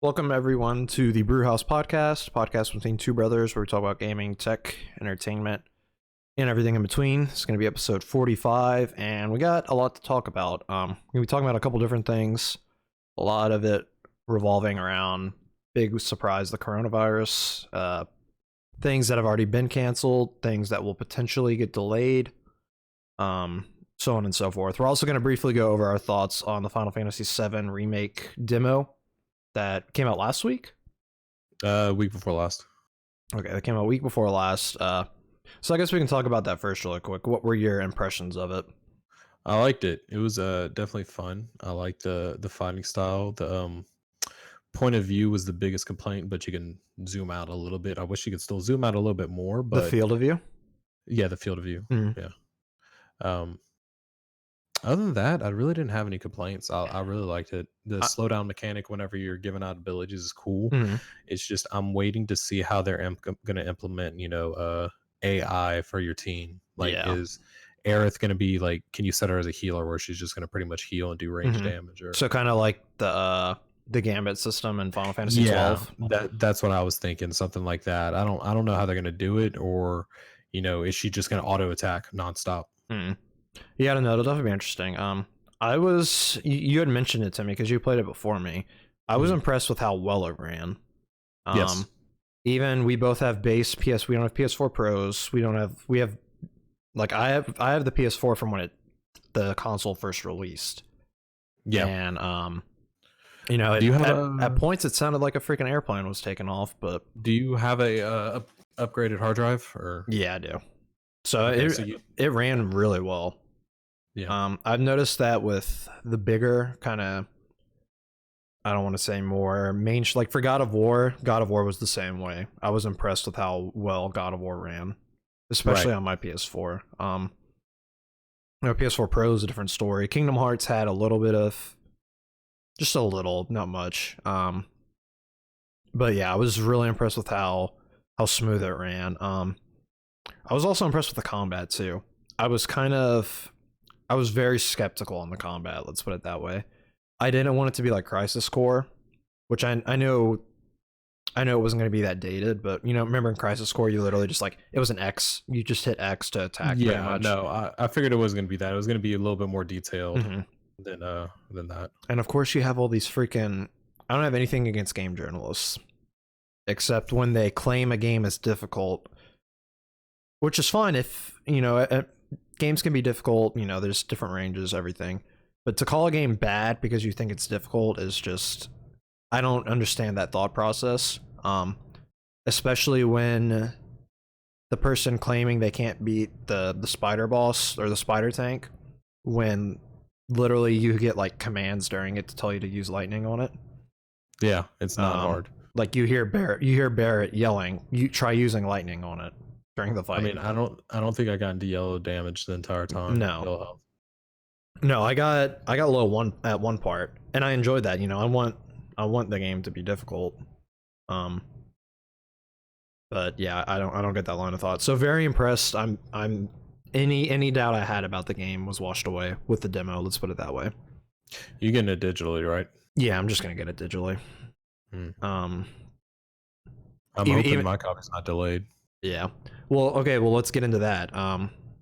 Welcome everyone to the Brewhouse podcast between two brothers where we talk about gaming, tech, entertainment, and everything in between. It's going to be episode 45, and we got a lot to talk about. We're going to be talking about a couple different things, a lot of it revolving around big surprise, the coronavirus, things that have already been canceled, things that will potentially get delayed, so on and so forth. We're also going to briefly go over our thoughts on the Final Fantasy VII Remake demo that came out last week. Week before last. Okay, that came out a week before last. So I guess we can talk about that first really quick. What were your impressions of it? I liked it. It was definitely fun. I liked the fighting style. The point of view was the biggest complaint, but you can zoom out a little bit. I wish you could still zoom out a little bit more, The but field of view? yeah, the field of view. Mhm. Yeah. Um, Other than that, I really didn't have any complaints. I really liked it. The I, slowdown mechanic whenever you're giving out abilities is cool. mhm. It's just I'm waiting to see how they're going to implement, AI for your team. Like, Yeah. is Aerith going to be like, can you set her as a healer where she's just going to pretty much heal and do range Mhm. damage? Or So kind of like the Gambit system in Final Fantasy yeah, 12. that's what I was thinking. Something like that. I don't know how they're going to do it, or is she just going to auto attack nonstop? Mhm. Yeah, I don't know. It'll definitely be interesting. You had mentioned it to me because you played it before me. I was Mhm. impressed with how well it ran. Yes. Even we both have base PS. We don't have PS4 Pros. We have like I have the PS4 from when the console first released. Yeah. And Do you have at a points it sounded like a freaking airplane was taking off, but Do you have a upgraded hard drive or? yeah, I do. So Okay, it so you it ran really well. yeah. I've noticed that with the bigger kind of, I don't want to say more main, like for God of War was the same way. I was impressed with how well God of War ran, Right. especially on my PS4. PS4 Pro is a different story. Kingdom Hearts had a little bit of, just a little, not much. But yeah, I was really impressed with how smooth it ran. I was also impressed with the combat too. I was kind of I was very skeptical on the combat, let's put it that way. I didn't want it to be like Crisis Core, which I know it wasn't going to be that dated, but remember in Crisis Core you literally just like it was an X, you just hit X to attack pretty Yeah, much. no, I figured it was going to be that. It was going to be a little bit more detailed Hmm. than that. And of course you have all these freaking, I don't have anything against game journalists, except when they claim a game is difficult, which is fine if games can be difficult. There's different ranges, everything, but to call a game bad because you think it's difficult is just, I don't understand that thought process. Especially when the person claiming they can't beat the spider boss or the spider tank, when literally you get like commands during it to tell you to use lightning on it. Yeah, it's not um hard. like you hear Barrett yelling, you try using lightning on it during the I fight. mean, I don't think I got into yellow damage the entire time. No, Yellow health. no, I got low one at one part, and I enjoyed that. I want the game to be difficult. um but yeah, I don't get that line of thought. So very impressed. I'm any doubt I had about the game was washed away with the demo, let's put it that way. You getting it digitally, right? Yeah, I'm just gonna get it digitally. Hmm. um I'm even, hoping even my copy's not delayed. Yeah. Well, okay, well let's get into that.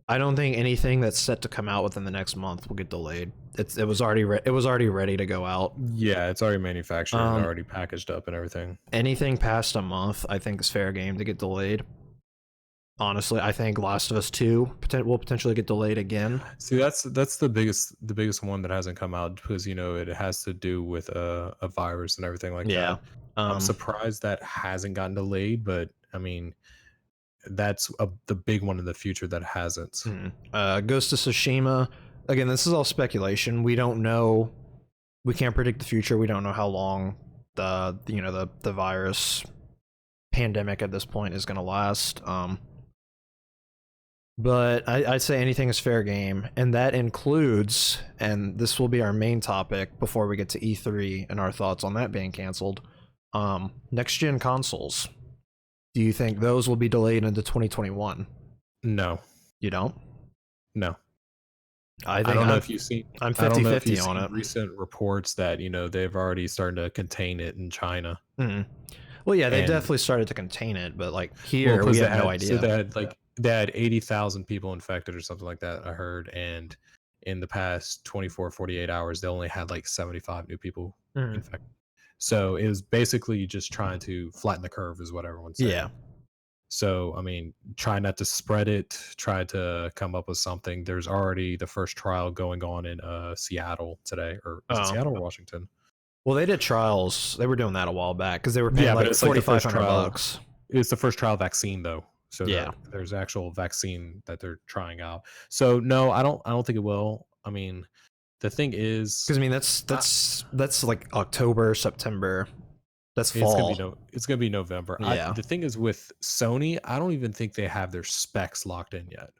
I don't think anything that's set to come out within the next month will get delayed. It was already ready to go out. Yeah, it's already manufactured and um already packaged up and everything. Anything past a month I think is fair game to get delayed. Honestly, I think Last of Us 2 will potentially get delayed again. See, that's the biggest one that hasn't come out because it has to do with a virus and everything like Yeah. that. I'm um surprised that hasn't gotten delayed, but I mean, that's the big one in the future that hasn't. Ghost of Tsushima, again, this is all speculation. We don't know, we can't predict the future. We don't know how long the virus pandemic at this point is going to last. But I'd say anything is fair game, and that includes, and this will be our main topic before we get to E3 and our thoughts on that being canceled. Next gen consoles. Do you think those will be delayed into 2021? No, You don't? no. I I think don't know I'm if you've seen. I'm I don't know if 50-50 you've on seen it. recent reports that they've already started to contain it in China, Mhm. Well, yeah, they and definitely started to contain it, but like well, here, we because have no idea. they had 80,000 people infected or something like that. I heard, and in the past 24, 48 hours, they only had like 75 new people Mhm. infected. So it was basically just trying to flatten the curve, is what everyone's Yeah. saying. So, I mean, try not to spread it, try to come up with something. There's already the first trial going on in Seattle today, or is it Oh. Seattle or Washington? Well, they did trials. They were doing that a while back because they were paying Yeah, but like it's like the first trial. $4,500. It's the first trial vaccine though. So Yeah. there's actual vaccine that they're trying out. So no, I don't think it will. I mean, the thing is, Because I mean, I, that's like October, September. That's fall. it's gonna be November. Yeah. The thing is with Sony, I don't even think they have their specs locked in yet.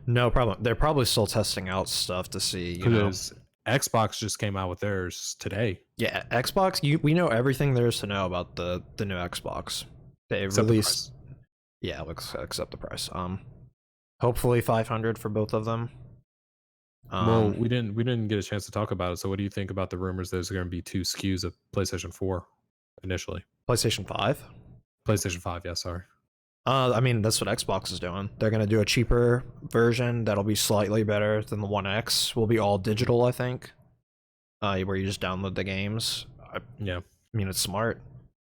No problem. They're probably still testing out stuff to see, Because Xbox just came out with theirs today, Yeah, Xbox. We know everything there is to know about the new Xbox. They except the released. price. Yeah, looks accept the price. Hopefully 500 for both of them. Well, Um, we didn't get a chance to talk about it. So, what do you think about the rumors there's going to be two SKUs of PlayStation 4 initially? PlayStation 5. PlayStation 5, yeah, sorry. I mean, that's what Xbox is doing. They're gonna do a cheaper version that'll be slightly better than the One X. Will be all digital, I think. Where you just download the games. I Yeah. mean, it's smart.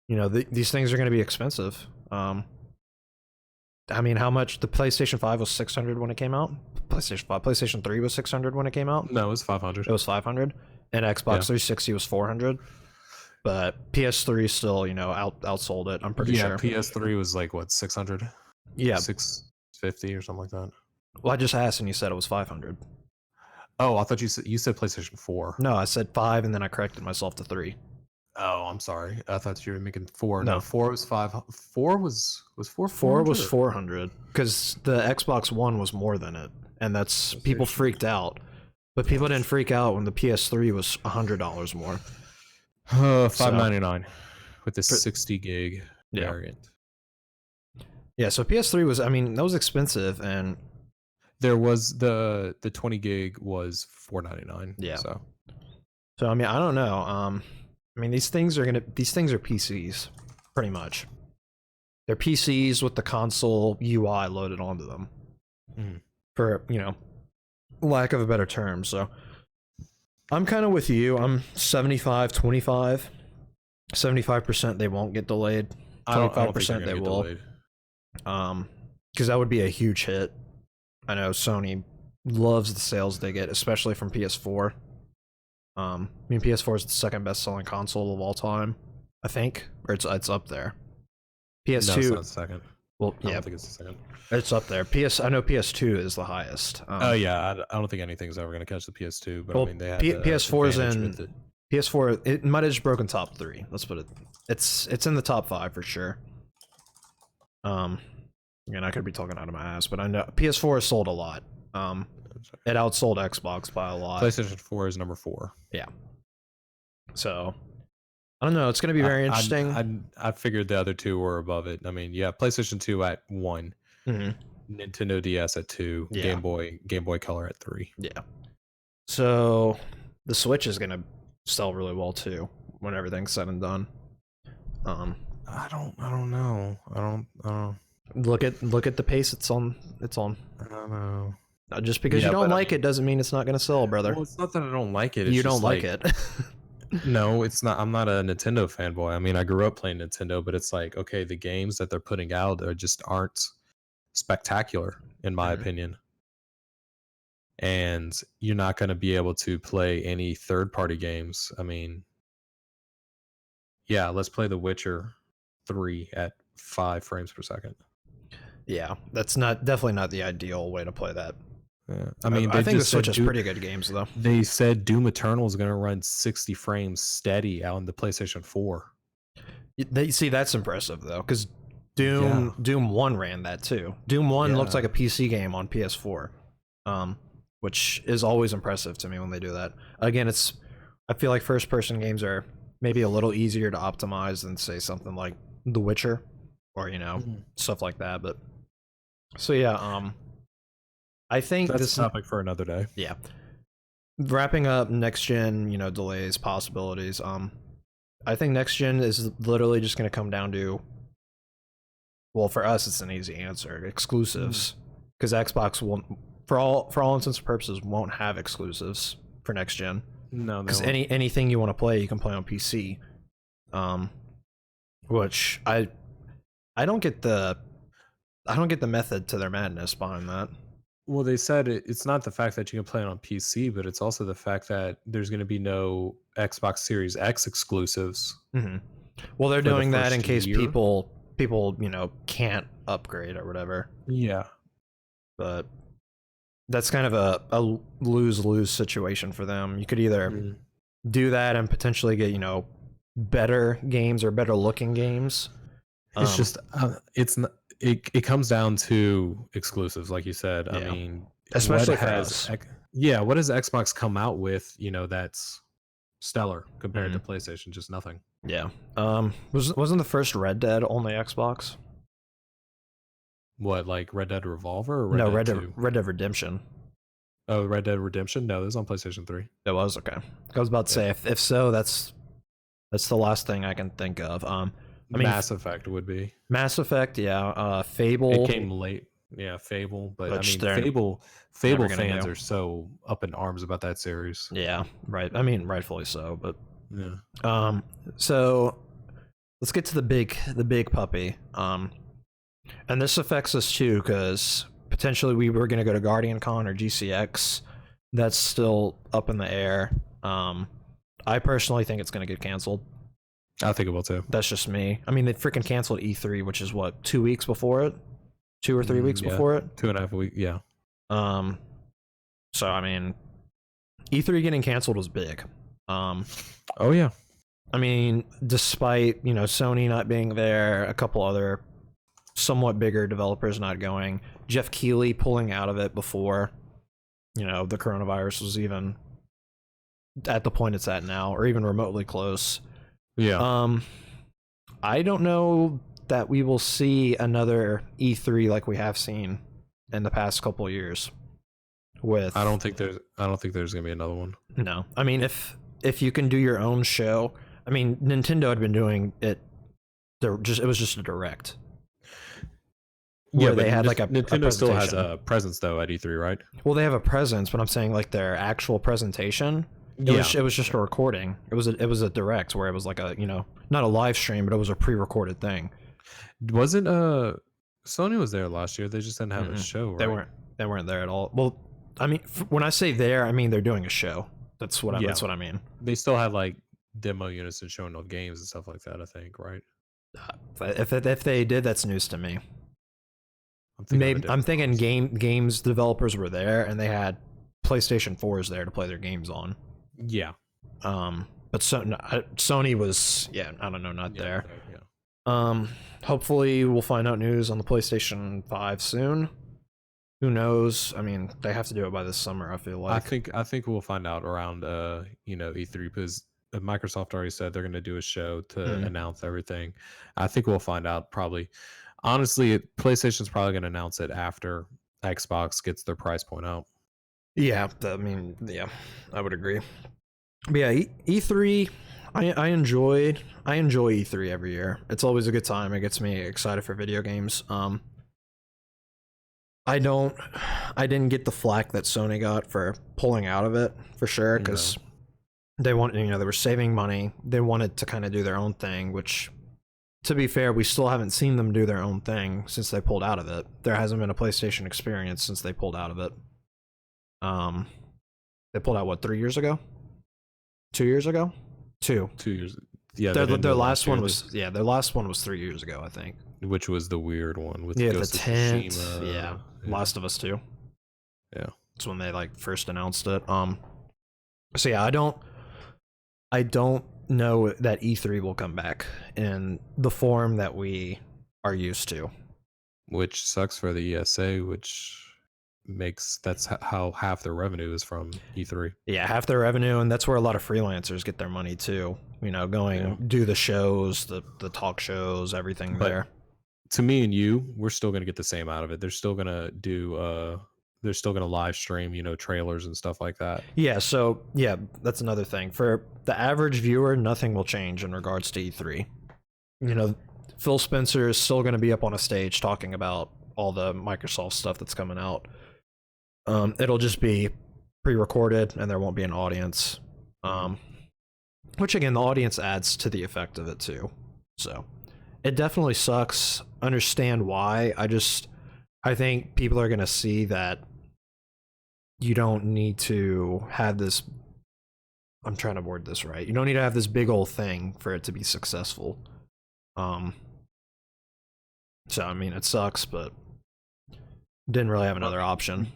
These things are gonna be expensive. I mean, how much the PlayStation 5 was 600 when it came out? PlayStation 5, PlayStation 3 was 600 when it came out. No, it was 500. It was 500, and Yeah. Xbox 360 was 400. But PS3 still, outsold it. I'm pretty Yeah, sure. PS3 was like what, 600? Yeah. 650 or something like that. Well, I just asked and you said it was 500. Oh, I thought you said PlayStation 4. No, I said 5 and then I corrected myself to 3. Oh, I'm sorry. I thought you were making 4. No, No, 4 was 5. 4 was 4 4 was 400? 400 because the Xbox One was more than it, and that's people freaked out. But people didn't freak out when the PS3 was $100 more. 599 with the 60 gig Yeah. variant. Yeah, so PS3 was, I mean, that was expensive, and There was the 20 gig was 499. Yeah. So so I mean, I don't know. I mean, these things are PCs, pretty much. They're PCs with the console UI loaded onto them, Mhm. for lack of a better term. So I'm kind of with you. I'm 75-25. 75% they won't get delayed. I don't think 25% they're they gonna will. get delayed. Because that would be a huge hit. I know Sony loves the sales they get, especially from PS4. I mean, PS4 is the second best-selling console of all time, I think, or it's up there. No, it's PS2, not second. well, I yeah, don't think it's the second. it's up there. I know PS2 is the highest. Oh yeah, I don't think anything's ever gonna catch the PS2. But Well, I mean, they had PS4's advantage in with it. PS4. It might have just broken top 3. Let's put it. It's in the top 5 for sure. Again, I could be talking out of my ass, but I know PS4 has sold a lot. It outsold Xbox by a lot. PlayStation 4 is number 4. Yeah. So I don't know. It's going to be very interesting. I figured the other two were above it. I mean, yeah, PlayStation 2 at 1, Mhm. Nintendo DS at 2, Yeah. Game Boy Color at 3. Yeah. So the Switch is going to sell really well too when everything's said and done. I don't know. I don't Look at the pace it's on. I don't know. Just because you don't like it doesn't mean it's not going to sell, brother. Well, it's not that I don't like it. It's You just don't like it. No, it's not. I'm not a Nintendo fanboy. I mean, I grew up playing Nintendo, but it's like, okay, the games that they're putting out aren't spectacular, in my opinion. And you're not going to be able to play any third-party games. I mean, yeah, let's play The Witcher 3 at 5 frames per second. Yeah, that's definitely not the ideal way to play that. Yeah. I mean, I think the Switch has pretty good games though. They said Doom Eternal is going to run 60 frames steady out on the PlayStation 4. They see that's impressive though, because Doom 1 ran that too. Doom 1 looks like a PC game on PS4, which is always impressive to me when they do that. Again, I feel like first person games are maybe a little easier to optimize than say something like The Witcher or stuff like that. But so yeah, I think That's this a topic for another day. Yeah, wrapping up next gen, delays, possibilities. I think next gen is literally just going to come down to, well, for us, it's an easy answer: exclusives, because Xbox won't, for all intents and purposes, won't have exclusives for next gen. No, because anything you want to play, you can play on PC. Which I don't get the method to their madness behind that. Well, they said it's not the fact that you can play it on PC, but it's also the fact that there's going to be no Xbox Series X exclusives. Mm-hmm. Well, they're for the doing that in first case year. people can't upgrade or whatever. Yeah. But that's kind of a lose-lose situation for them. You could either do that and potentially get better games or better looking games. It's just it's not. It comes down to exclusives, like you said. Yeah. I mean, especially for us. What has Xbox come out with? That's stellar compared to PlayStation. Just nothing. Yeah. Wasn't the first Red Dead only Xbox? What, like Red Dead Revolver or Red Dead 2? Red Dead Redemption. Oh, Red Dead Redemption? No, this is on PlayStation 3. It was, okay. I was about to say, if so, that's the last thing I can think of. I mean, Mass Effect would be. Mass Effect, yeah. Fable. It came late. Yeah, Fable. But Which I mean, Fable fans do. are so up in arms about that series. Yeah, right. I mean, rightfully so, but yeah. So let's get to the big puppy. And this affects us too, because potentially we were going to go to Guardian Con or GCX. That's still up in the air. I personally think it's going to get canceled. I think it will too. That's just me. I mean, they freaking canceled E3, which is what, 2 weeks before it? 2 or 3 weeks before it? 2.5 weeks, yeah. So I mean, E3 getting canceled was big. Oh yeah. I mean, despite, Sony not being there, a couple other somewhat bigger developers not going, Jeff Keighley pulling out of it before, the coronavirus was even at the point it's at now, or even remotely close. Yeah. I don't know that we will see another E3 like we have seen in the past couple of years. I don't think there's gonna be another one. No. I mean, if you can do your own show, I mean, Nintendo had been doing it. It was just a direct. Yeah, they had like Nintendo still has a presence though at E3, right? Well, they have a presence, but I'm saying like their actual presentation. It was just a recording. It was a direct where it was like a not a live stream, but it was a pre-recorded thing. Wasn't Sony was there last year? They just didn't have a show, right? They weren't there at all. Well, I mean, when I say there, I mean they're doing a show. That's what I mean. They still had like demo units and showing off games and stuff like that, I think, right? If they did, that's news to me. I'm thinking games developers were there and they had PlayStation 4s there to play their games on. Yeah. But Sony was, I don't know, not there. Yeah. Hopefully we'll find out news on the PlayStation 5 soon. Who knows? I mean, they have to do it by this summer, I feel like. I think we'll find out around E3, because Microsoft already said they're going to do a show to announce everything. I think we'll find out probably. Honestly, PlayStation's probably going to announce it after Xbox gets their price point out. Yeah, I mean, yeah, I would agree. But yeah, E3, I enjoy E3 every year. It's always a good time. It gets me excited for video games. I didn't get the flack that Sony got for pulling out of it, for sure, because they wanted, they were saving money. They wanted to kind of do their own thing, which, to be fair, we still haven't seen them do their own thing since they pulled out of it. There hasn't been a PlayStation experience since they pulled out of it. They pulled out, what, 3 years ago? 2 years ago? 2 years. Yeah, their last one was 3 years ago, I think. Which was the weird one with Ghost the tent. Yeah, Last of Us 2. Yeah, that's when they like first announced it. So yeah, I don't know that E3 will come back in the form that we are used to. Which sucks for the ESA, which that's how half their revenue is from E3. Yeah, half their revenue, and that's where a lot of freelancers get their money too. Do the shows, the talk shows, everything there. To me and you, we're still going to get the same out of it. They're still going to do they're still going to live stream, trailers and stuff like that. Yeah, so yeah, that's another thing. For the average viewer, nothing will change in regards to E3. Phil Spencer is still going to be up on a stage talking about all the Microsoft stuff that's coming out. It'll just be pre-recorded and there won't be an audience. Which again, the audience adds to the effect of it too. So it definitely sucks. Understand why. I think people are going to see that you don't need to have this. I'm trying to word this right. You don't need to have this big old thing for it to be successful. So I mean, it sucks, but didn't really have another option.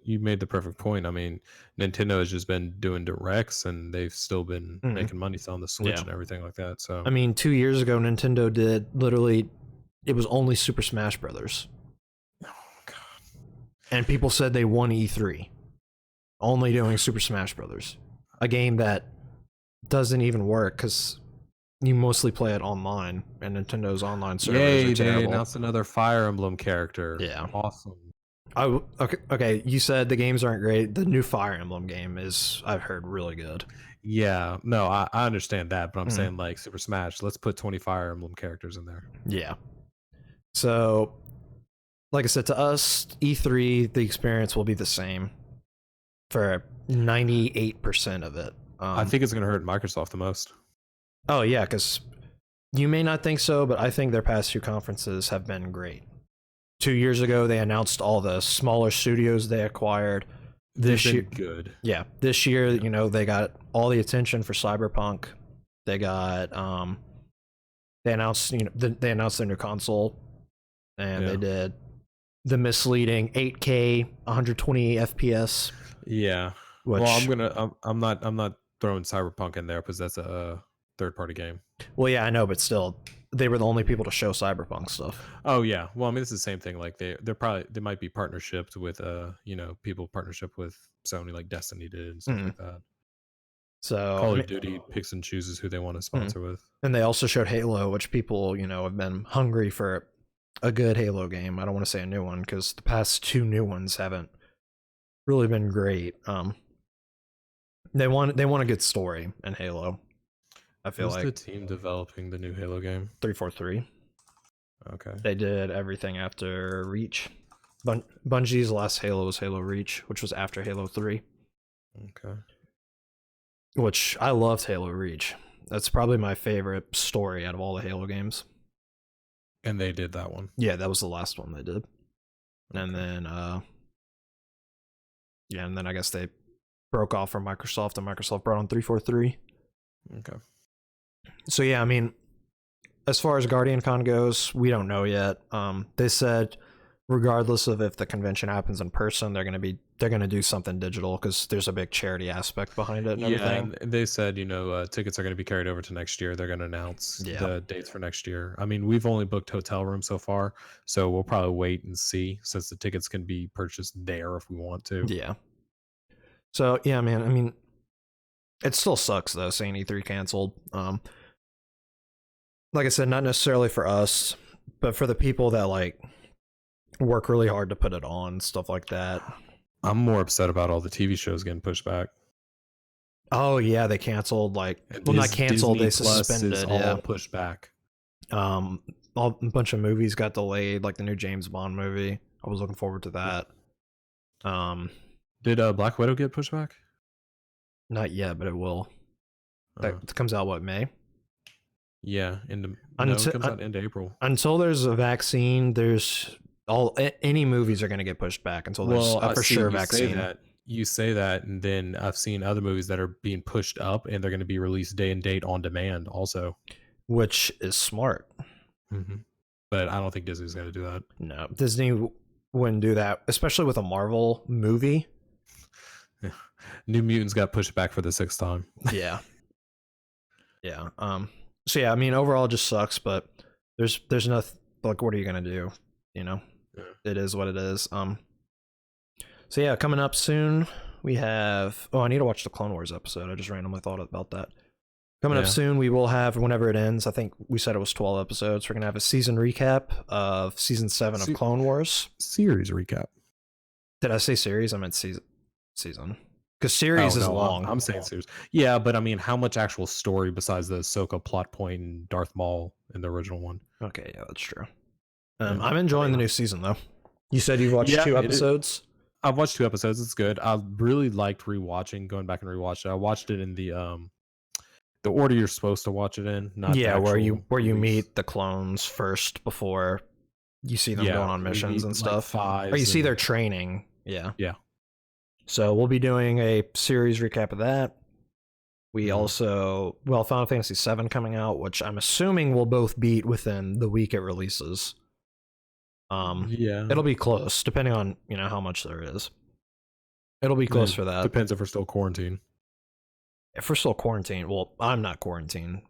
You made the perfect point. I mean, Nintendo has just been doing directs, and they've still been making money selling the Switch and everything like that. So I mean, 2 years ago, Nintendo did literally. It was only Super Smash Brothers. Oh god! And people said they won E3, only doing Super Smash Brothers, a game that doesn't even work because you mostly play it online, and Nintendo's online servers are terrible. They announced another Fire Emblem character. Yeah, awesome. Okay. You said the games aren't great. The new Fire Emblem game is, I've heard, really good. Yeah, no, I understand that, but I'm saying like Super Smash. Let's put 20 Fire Emblem characters in there. Yeah. So, like I said, to us, E3, the experience will be the same for 98% of it. I think it's going to hurt Microsoft the most. Oh yeah, because you may not think so, but I think their past few conferences have been great. 2 years ago, they announced all the smaller studios they acquired. This year, good. Yeah, this year, they got all the attention for Cyberpunk. They got, they announced, they announced their new console, and they did the misleading 8K, 120 FPS. Yeah. Well, I'm not throwing Cyberpunk in there because that's a third-party game. Well, yeah, I know, but still, they were the only people to show Cyberpunk stuff. Oh yeah, well, I mean, it's the same thing. Like they might be partnerships with people partnership with Sony, like Destiny did and stuff like that. So Call of Duty picks and chooses who they want to sponsor with. And they also showed Halo, which people have been hungry for a good Halo game. I don't want to say a new one because the past 2 new ones haven't really been great. They want a good story in Halo. I feel like the team developing the new Halo game? 343. Okay. They did everything after Reach. Bungie's last Halo was Halo Reach, which was after Halo 3. Okay. Which I loved Halo Reach. That's probably my favorite story out of all the Halo games. And they did that one. Yeah, that was the last one they did. Okay. And then and then I guess they broke off from Microsoft, and Microsoft brought on 343. Okay. So yeah, I mean, as far as Guardian Con goes, we don't know yet. They said regardless of if the convention happens in person, they're gonna do something digital because there's a big charity aspect behind it and everything. And they said tickets are going to be carried over to next year. They're going to announce the dates for next year. I mean, we've only booked hotel rooms so far, so we'll probably wait and see since the tickets can be purchased there if we want to. Yeah. So yeah, man. I mean, it still sucks though seeing E3 canceled. Like I said, not necessarily for us, but for the people that like work really hard to put it on, stuff like that. I'm more upset about all the TV shows getting pushed back. Oh yeah, they canceled not canceled, Disney they suspended Plus is all pushed back. A bunch of movies got delayed, like the new James Bond movie. I was looking forward to that. Did Black Widow get pushed back? Not yet, but it will. That comes out May? Yeah, it comes out end of April. Until there's a vaccine, any movies are going to get pushed back until there's a for sure vaccine. You say that, and then I've seen other movies that are being pushed up, and they're going to be released day and date on demand also. Which is smart. Mm-hmm. But I don't think Disney's going to do that. No, Disney wouldn't do that, especially with a Marvel movie. New Mutants got pushed back for the 6th time. Yeah. Yeah. So yeah, I mean, overall it just sucks, but there's nothing, like, what are you going to do? It is what it is. So yeah, coming up soon, we have, I need to watch the Clone Wars episode. I just randomly thought about that. Coming up soon, we will have, whenever it ends, I think we said it was 12 episodes. We're going to have a season recap of season 7 of Clone Wars. Series recap. Did I say series? I meant season. Because Oh series is no, long. I'm saying series. Yeah, but I mean, how much actual story besides the Ahsoka plot point and Darth Maul in the original one? Okay, yeah, that's true. Yeah, I'm I enjoying mean, the new season though. You said you've watched yeah, 2 episodes. I've watched 2 episodes. It's good. I really liked rewatching, going back and rewatch it. I watched it in the order you're supposed to watch it in, not the Yeah, actual where you release. meet the clones first before you see them going Yeah, on we missions meet and like stuff, or you fives see their and training. Yeah. yeah. So we'll be doing a series recap of that. We Mhm. also, well, Final Fantasy VII coming out, which I'm assuming we'll both beat within the week it releases. Yeah, It'll be close, depending on how much there is. It'll be close it for that. depends if we're still quarantined. If we're still quarantined, well, I'm not quarantined,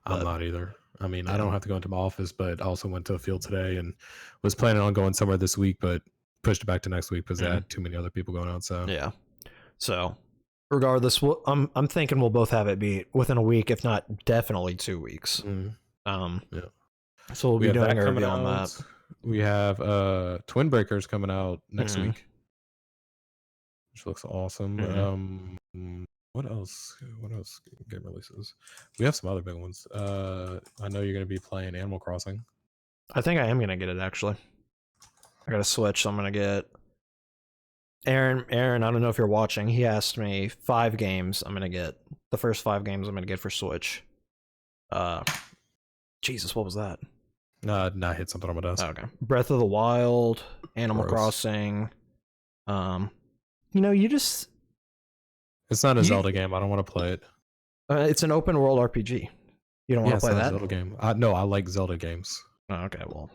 I'm but not either. I mean, I yeah. don't have to go into my office, but I also went to a field today and was planning on going somewhere this week, but pushed it back to next week because they Mhm. had too many other people going out. So Yeah. So, regardless, I'm thinking we'll both have it beat within a week, if not definitely 2 weeks. mm, Um, yeah, so we'll we be have doing that a coming review on that. out. We have Twin Breakers coming out next Mhm. week, which looks awesome. Mhm. What else? What else? Game releases. We have some other big ones. I know you're going to be playing Animal Crossing. I think I am gonna get it actually. I got a Switch, so I'm gonna get Aaron. I don't know if you're watching. He asked me 5 games. I'm gonna get the first 5 games. I'm gonna get for Switch. Uh, Jesus, what was that? Nah, I hit something on my Oh, desk. okay, Breath of the Wild, Animal Gross. Crossing. Um, you just It's not a you. Zelda game. I don't want to play it. It's an open world RPG. You don't want Yeah, to it's play not a that? Zelda game. No, I like Zelda games. Oh, okay, well,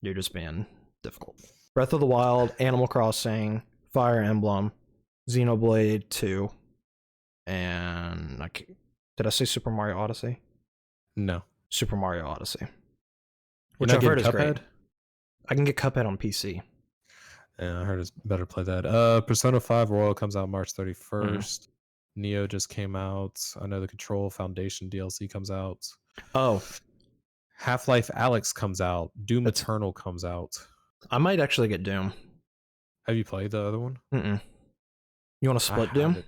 you're just being difficult. Breath of the Wild, Animal Crossing, Fire Emblem, Xenoblade 2, and did I say Super Mario Odyssey? No. Super Mario Odyssey, You're which not I've heard getting is great. Cuphead? I can get Cuphead on PC. Yeah, I heard it's better to play that. Persona 5 Royal comes out March Mhm. 31st. Neo just came out. I know the Control Foundation DLC comes out. Oh, Half-Life Alex comes out. Doom that's. Eternal comes out. I might actually get Doom. Have you played the other one? Mm-mm. You want to I split have Doom? it.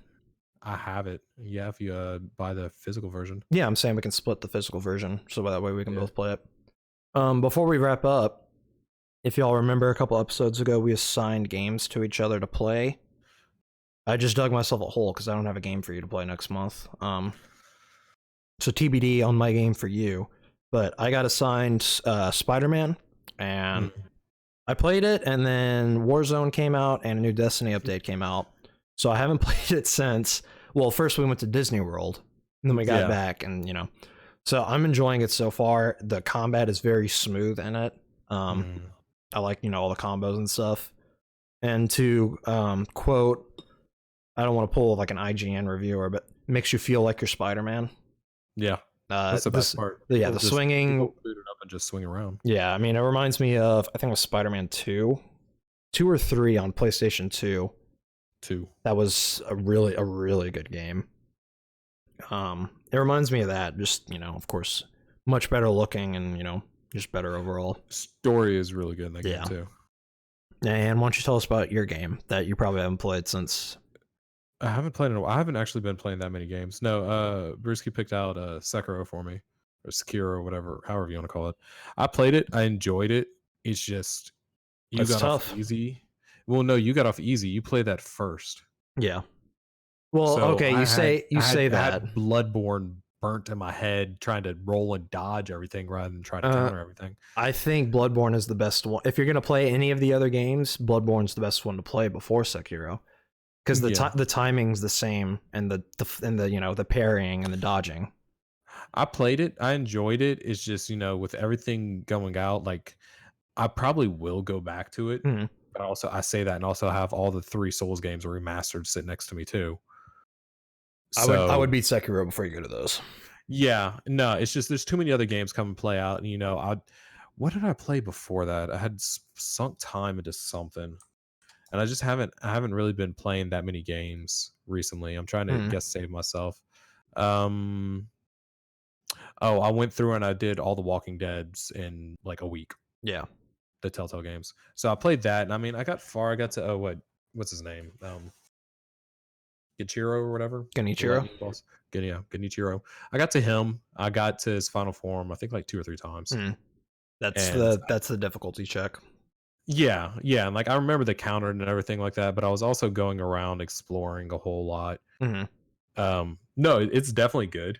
I have it. Yeah, if you buy the physical version. Yeah, I'm saying we can split the physical version, so that way we can Yeah. both play it. Before we wrap up, if y'all remember a couple episodes ago, we assigned games to each other to play. I just dug myself a hole because I don't have a game for you to play next month. So TBD on my game for you. But I got assigned Spider-Man, and Mm. I played it, and then Warzone came out, and a new Destiny update came out. So I haven't played it since. Well, first we went to Disney World, and then we got Yeah. back, and So I'm enjoying it so far. The combat is very smooth in it. Mm. I like all the combos and stuff. And to quote, I don't want to pull like an IGN reviewer, but makes you feel like you're Spider-Man. Yeah. That's the best This part. yeah, People the just swinging. people boot it up and just swing around. Yeah, I mean, it reminds me of I think it was Spider-Man 2 or 3 on PlayStation 2. 2. That was a really good game. It reminds me of that. Just of course, much better looking and just better overall. Story is really good in that game Yeah. too. And why don't you tell us about your game that you probably haven't played since? I haven't played in a while. I haven't actually been playing that many games. No, Brewski picked out Sekiro for me, or Sekiro, or whatever, however you want to call it. I played it. I enjoyed it. It's just you It's got off tough. easy. Well, no, you got off easy. You played that first. Yeah. Well, So okay, I had you say I that. had Bloodborne burnt in my head trying to roll and dodge everything rather than try to Uh, counter everything. I think Bloodborne is the best one. If you're gonna play any of the other games, Bloodborne's the best one to play before Sekiro, because Yeah. the timing's the same, and the the parrying and the dodging. I played it. I enjoyed it. It's just, with everything going out, like I probably will go back to it. Mhm. But also I say that and also have all the 3 Souls games remastered sit next to me too. I would So, beat Sekiro before you go to those. yeah, no, it's just there's too many other games come and play out, and I what did I play before that? I had sunk time into something, and I haven't really been playing that many games recently. I'm trying to Mhm. guess save myself. Um, oh, I went through and I did all the Walking Deads in like a week. Yeah. the Telltale games. So I played that, and I mean, I got far. I got to what's his name? Genichiro or whatever. The Genichiro. lightning boss. Genichiro. I got to him. I got to his final form. I think like 2 or 3 times. That's And the difficulty check. yeah, and like I remember the counter and everything like that. But I was also going around exploring a whole lot. No, it's definitely good.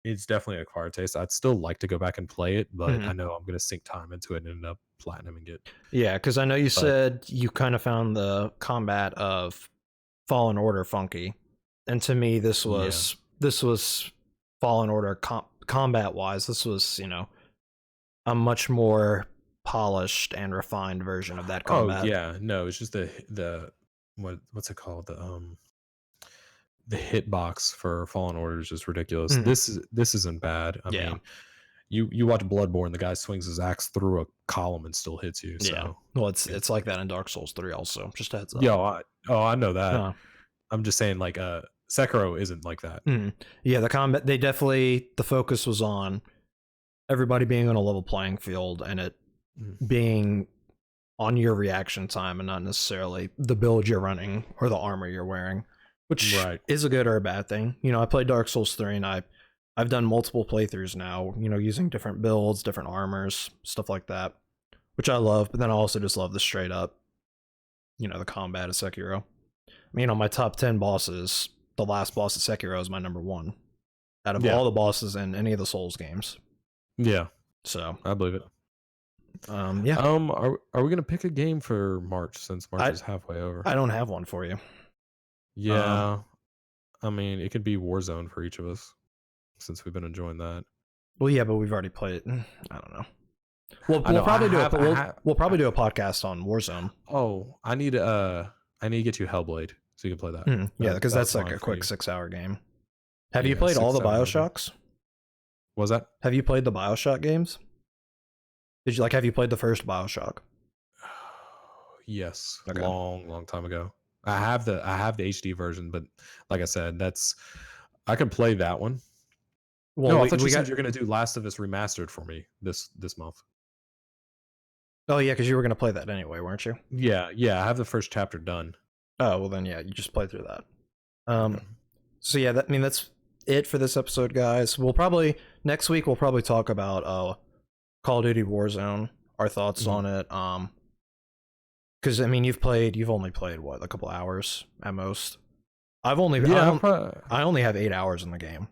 It's definitely a acquired taste. I'd still like to go back and play it, but I know I'm gonna sink time into it and end up platinuming it. Yeah, because I know you said you kind of found the combat of Fallen Order funky, and to me this was Fallen Order combat wise. This was a much more polished and refined version of that combat. Oh yeah, no, it's just the what's it called, the hitbox for Fallen Order is just ridiculous. This isn't bad. I mean, you watch Bloodborne, the guy swings his axe through a column and still hits you. So. Yeah, well, it's like that in Dark Souls 3 also. Just a heads up. I know that. I'm just saying, like, Sekiro isn't like that. Yeah, the combat, the focus was on everybody being on a level playing field and it being on your reaction time and not necessarily the build you're running or the armor you're wearing. Which is a good or a bad thing. I played Dark Souls 3 and I've done multiple playthroughs now, using different builds, different armors, stuff like that, which I love. But then I also just love the straight up, the combat of Sekiro. I mean, on my top 10 bosses, the last boss of Sekiro is my number 1 out of all the bosses in any of the Souls games. Yeah. So I believe it. Are we going to pick a game for March since March is halfway over? I don't have one for you. Yeah, I mean, it could be Warzone for each of us, since we've been enjoying that. Well, yeah, but we've already played it. I don't know. We'll probably do a podcast on Warzone. Oh, I need to get you Hellblade so you can play that. Yeah, because that's like a quick 6-hour game. Have you played all the BioShocks? What was that? Have you played the BioShock games? Have you played the first BioShock? Yes, okay. long time ago. I have the HD version, but like I said, I can play that one. Well, no, I thought you said you're going to do Last of Us Remastered for me this month. Oh yeah, because you were going to play that anyway, weren't you? Yeah, I have the first chapter done. Oh well, then yeah, you just play through that. So yeah, that's it for this episode, guys. Next week we'll probably talk about Call of Duty Warzone, our thoughts on it. Because I mean, you've only played what, a couple hours at most. I only have 8 hours in the game.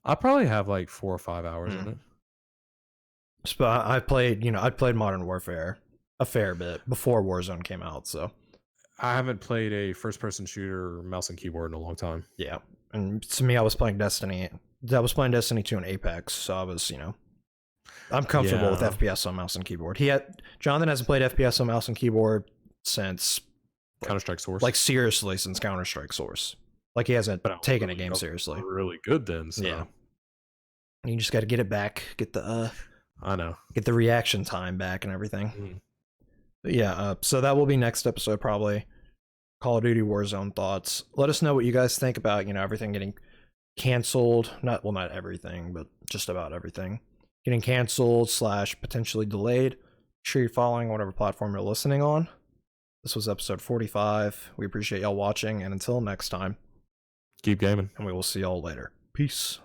I probably have like 4 or 5 hours in it. But I played Modern Warfare a fair bit before Warzone came out. So I haven't played a first-person shooter mouse and keyboard in a long time. Yeah, and to me, I was playing Destiny. I was playing Destiny 2 and Apex, so I was I'm comfortable with FPS on mouse and keyboard. Jonathan hasn't played FPS on mouse and keyboard since Counter-Strike Source. Like seriously, since Counter-Strike Source. Like he hasn't taken a game seriously. Really good then. So. Yeah. You just got to get it back, get the reaction time back and everything. But yeah, so that will be next episode probably. Call of Duty Warzone thoughts. Let us know what you guys think about everything getting canceled. Not everything, but just about everything getting canceled / potentially delayed. Make sure you're following whatever platform you're listening on. This was episode 45. We appreciate y'all watching, and until next time, keep gaming, and we will see y'all later. Peace.